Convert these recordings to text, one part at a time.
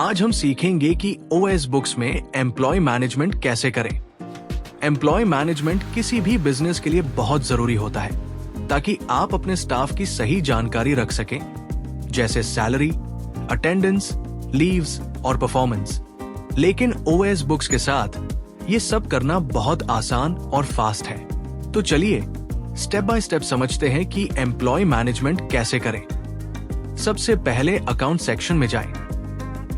आज हम सीखेंगे कि ओएस बुक्स में एम्प्लॉय मैनेजमेंट कैसे करें। एम्प्लॉय मैनेजमेंट किसी भी बिजनेस के लिए बहुत जरूरी होता है ताकि आप अपने स्टाफ की सही जानकारी रख सकें, जैसे सैलरी, अटेंडेंस, लीव्स और परफॉर्मेंस। लेकिन ओएस बुक्स के साथ ये सब करना बहुत आसान और फास्ट है। तो चलिए स्टेप बाय स्टेप समझते हैं कि एम्प्लॉय मैनेजमेंट कैसे करें। सबसे पहले अकाउंट सेक्शन में जाएं,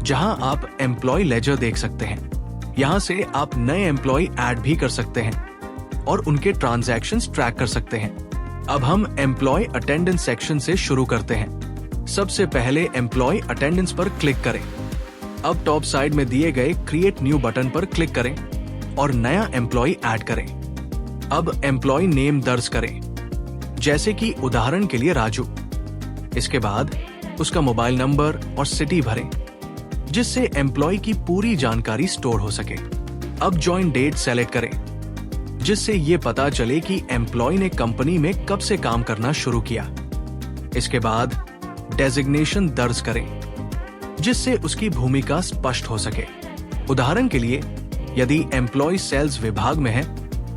जहां आप एम्प्लॉय लेजर देख सकते हैं। यहां से आप नए एम्प्लॉय ऐड भी कर सकते हैं और उनके ट्रांजैक्शंस ट्रैक कर सकते हैं। अब हम एम्प्लॉय अटेंडेंस सेक्शन से शुरू करते हैं। सबसे पहले एम्प्लॉय अटेंडेंस पर क्लिक करें। अब टॉप साइड में दिए गए क्रिएट न्यू बटन पर क्लिक करें और नया एम्प्लॉय ऐड करें। अब एम्प्लॉय नेम दर्ज करें, जैसे कि उदाहरण के लिए राजू। इसके बाद उसका मोबाइल नंबर और सिटी भरें, जिससे एम्प्लॉय की पूरी जानकारी स्टोर हो सके। अब ज्वाइन डेट सेलेक्ट करें, जिससे ये पता चले कि एम्प्लॉय ने कंपनी में कब से काम करना शुरू किया। इसके बाद डेजिग्नेशन दर्ज करें, जिससे उसकी भूमिका स्पष्ट हो सके। उदाहरण के लिए यदि एम्प्लॉय सेल्स विभाग में है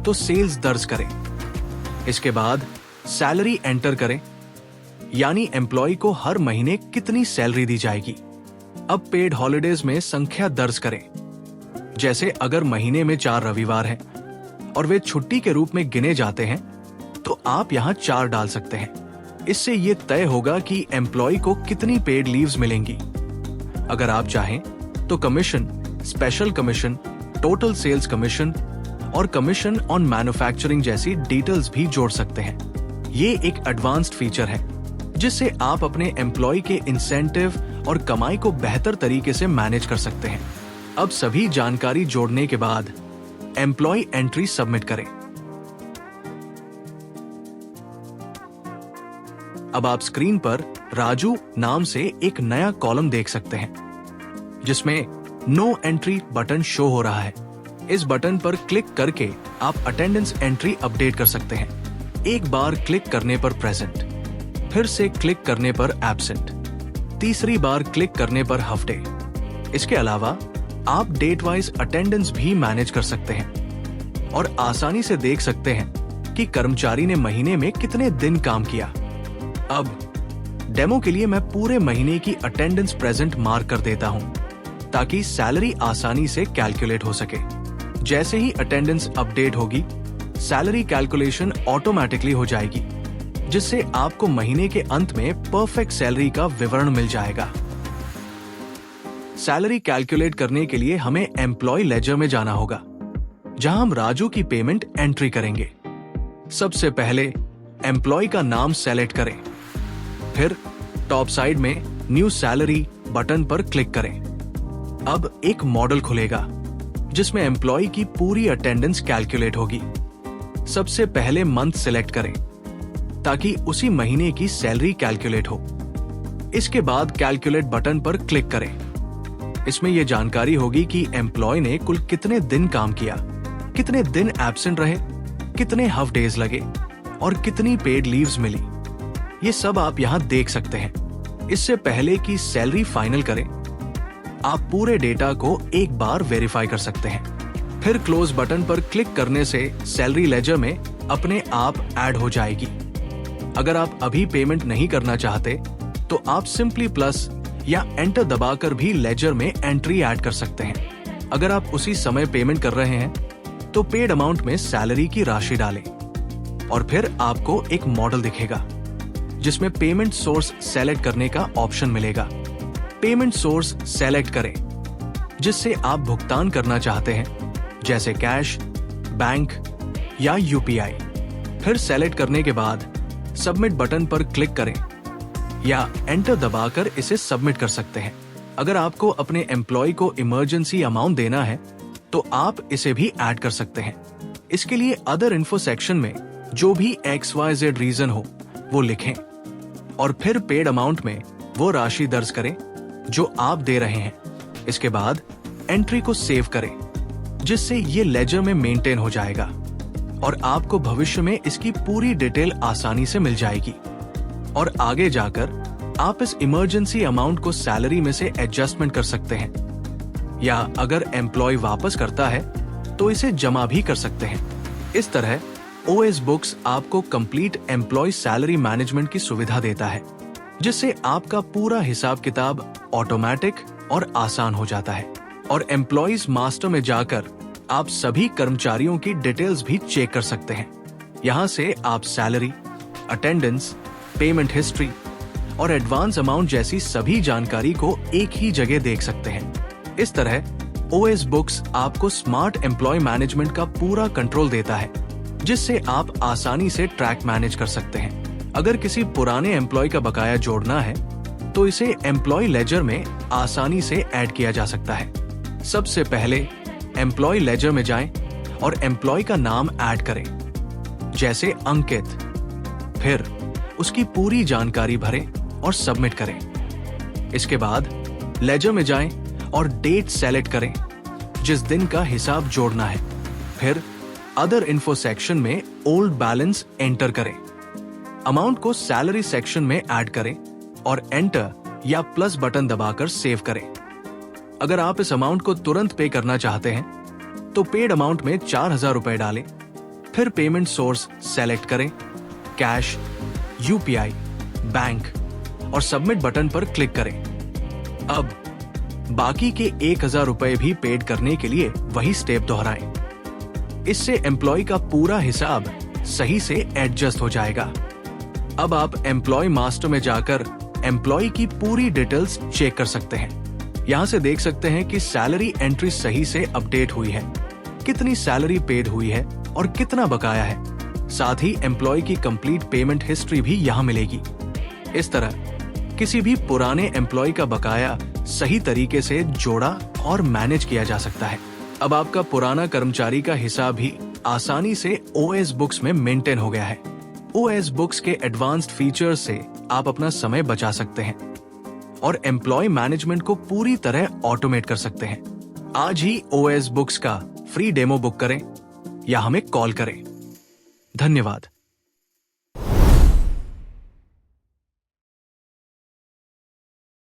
तो सेल्स दर्ज करें। इसके बाद सैलरी एंटर करें, यानी एम्प्लॉय को हर महीने कितनी सैलरी दी जाएगी। अब पेड हॉलिडेज में संख्या दर्ज करें, जैसे अगर महीने में 4 रविवार हैं और वे छुट्टी के रूप में गिने जाते हैं तो आप यहां 4 डाल सकते हैं। इससे ये तय होगा कि एम्प्लॉय को कितनी पेड लीव्स मिलेंगी। अगर आप चाहें तो commission, special commission, total sales commission और कमीशन ऑन मैन्युफैक्चरिंग जैसी डिटेल्स भी जोड़ सकते हैं। ये एक एडवांस्ड फीचर है जिससे आप अपने एम्प्लॉय के इंसेंटिव और कमाई को बेहतर तरीके से मैनेज कर सकते हैं। अब सभी जानकारी जोड़ने के बाद एम्प्लॉय एंट्री सबमिट करें। अब आप स्क्रीन पर राजू नाम से एक नया कॉलम देख सकते हैं, जिसमें नो एंट्री बटन शो हो रहा है। इस बटन पर क्लिक करके आप अटेंडेंस एंट्री अपडेट कर सकते हैं। एक बार क्लिक करने पर प्रेजेंट, फिर से क्लिक करने पर एब्सेंट, तीसरी बार क्लिक करने पर हफ्ते। इसके अलावा आप डेट वाइज अटेंडेंस भी मैनेज कर सकते हैं और आसानी से देख सकते हैं कि कर्मचारी ने महीने में कितने दिन काम किया। अब डेमो के लिए मैं पूरे महीने की अटेंडेंस प्रेजेंट मार्क कर देता हूं, ताकि सैलरी आसानी से कैलकुलेट हो सके। जैसे ही अटेंडेंस अपडेट होगी, सैलरी कैलकुलेशन ऑटोमेटिकली हो जाएगी, जिससे आपको महीने के अंत में परफेक्ट सैलरी का विवरण मिल जाएगा। सैलरी कैलकुलेट करने के लिए हमें एम्प्लॉय लेजर में जाना होगा, जहां हम राजू की पेमेंट एंट्री करेंगे। सबसे पहले एम्प्लॉय का नाम सेलेक्ट करें, फिर टॉप साइड में न्यू सैलरी बटन पर क्लिक करें। अब एक मॉडल खुलेगा जिसमें एम्प्लॉय की पूरी अटेंडेंस कैलकुलेट होगी। सबसे पहले मंथ सिलेक्ट करें, ताकि उसी महीने की सैलरी कैलकुलेट हो। इसके बाद कैलकुलेट बटन पर क्लिक करें। इसमें यह जानकारी होगी कि एम्प्लॉय ने कुल कितने दिन काम किया, कितने दिन एब्सेंट रहे, कितने हाफ डेज लगे और कितनी पेड लीव्स मिली। ये सब आप यहां देख सकते हैं। इससे पहले कि सैलरी फाइनल करें, आप पूरे डेटा को एक बार वेरीफाई कर सकते हैं। फिर क्लोज बटन पर क्लिक करने से सैलरी लेजर में अपने आप ऐड हो जाएगी। अगर आप अभी पेमेंट नहीं करना चाहते तो आप सिंपली प्लस या एंटर दबाकर भी लेजर में एंट्री ऐड कर सकते हैं। अगर आप उसी समय पेमेंट कर रहे हैं तो पेड अमाउंट में सैलरी की राशि डालें और फिर आपको एक मॉडल दिखेगा, जिसमें पेमेंट सोर्स सेलेक्ट करने का ऑप्शन मिलेगा। पेमेंट सोर्स सेलेक्ट करें, जिससे आप भुगतान करना चाहते हैं, जैसे कैश, बैंक या यूपीआई। फिर सेलेक्ट करने के बाद सबमिट बटन पर क्लिक करें या एंटर दबाकर इसे सबमिट कर सकते हैं। अगर आपको अपने एम्प्लॉय को इमरजेंसी अमाउंट देना है तो आप इसे भी ऐड कर सकते हैं। इसके लिए अदर इन्फो सेक्शन में जो भी XYZ रीजन हो वो लिखें और फिर पेड अमाउंट में वो राशि दर्ज करें जो आप दे रहे हैं। इसके बाद एंट्री को सेव करें, जिससे ये लेजर में मेंटेन हो जाएगा और आपको भविष्य में इसकी पूरी डिटेल आसानी से मिल जाएगी। और आगे जाकर आप इस इमरजेंसी अमाउंट को सैलरी में से एडजस्टमेंट कर सकते हैं, या अगर एम्प्लॉय वापस करता है तो इसे जमा भी कर सकते हैं। इस तरह OS बुक्स आपको कंप्लीट एम्प्लॉय सैलरी मैनेजमेंट की सुविधा देता है, जिससे आपका पूरा हिसाब किताब ऑटोमेटिक और आसान हो जाता है। और एम्प्लॉयज मास्टर में जाकर आप सभी कर्मचारियों की डिटेल्स भी चेक कर सकते हैं। यहाँ से आप सैलरी, अटेंडेंस, पेमेंट हिस्ट्री और एडवांस अमाउंट जैसी सभी जानकारी को एक ही जगह देख सकते हैं। इस तरह OS बुक्स आपको स्मार्ट एम्प्लॉय मैनेजमेंट का पूरा कंट्रोल देता है, जिससे आप आसानी से ट्रैक मैनेज कर सकते हैं। अगर किसी पुराने एम्प्लॉय का बकाया जोड़ना है तो इसे एम्प्लॉय लेजर में आसानी से ऐड किया जा सकता है। सबसे पहले एम्प्लॉय लेजर में जाएं और एम्प्लॉय का नाम ऐड करें, जैसे अंकित। फिर उसकी पूरी जानकारी भरें और सबमिट करें। इसके बाद लेजर में जाएं और डेट सेलेक्ट करें जिस दिन का हिसाब जोड़ना है। फिर अदर इन्फो सेक्शन में ओल्ड बैलेंस एंटर करें। अमाउंट को सैलरी सेक्शन में ऐड करें और एंटर या प्लस बटन दबाकर सेव करें। अगर आप इस अमाउंट को तुरंत पे करना चाहते हैं तो पेड अमाउंट में 4000 रुपए डालें। फिर पेमेंट सोर्स सेलेक्ट करें, कैश, UPI, बैंक और सबमिट बटन पर क्लिक करें। अब बाकी के 1000 रुपए भी पेड करने के लिए वही स्टेप दोहराएं। इससे एम्प्लॉय का पूरा हिसाब सही से एडजस्ट हो जाएगा। अब आप एम्प्लॉय मास्टर में जाकर एम्प्लॉय की पूरी डिटेल्स चेक कर सकते हैं। यहाँ से देख सकते हैं कि सैलरी एंट्री सही से अपडेट हुई है, कितनी सैलरी पेड हुई है और कितना बकाया है। साथ ही एम्प्लॉय की कंप्लीट पेमेंट हिस्ट्री भी यहाँ मिलेगी। इस तरह किसी भी पुराने एम्प्लॉय का बकाया सही तरीके से जोड़ा और मैनेज किया जा सकता है। अब आपका पुराना कर्मचारी का हिसाब भी आसानी से OS बुक्स में मेंटेन हो गया है। OS बुक्स के एडवांस्ड फीचर्स से आप अपना समय बचा सकते हैं और एम्प्लॉय मैनेजमेंट को पूरी तरह ऑटोमेट कर सकते हैं। आज ही OS बुक्स का फ्री डेमो बुक करें या हमें कॉल करें। धन्यवाद।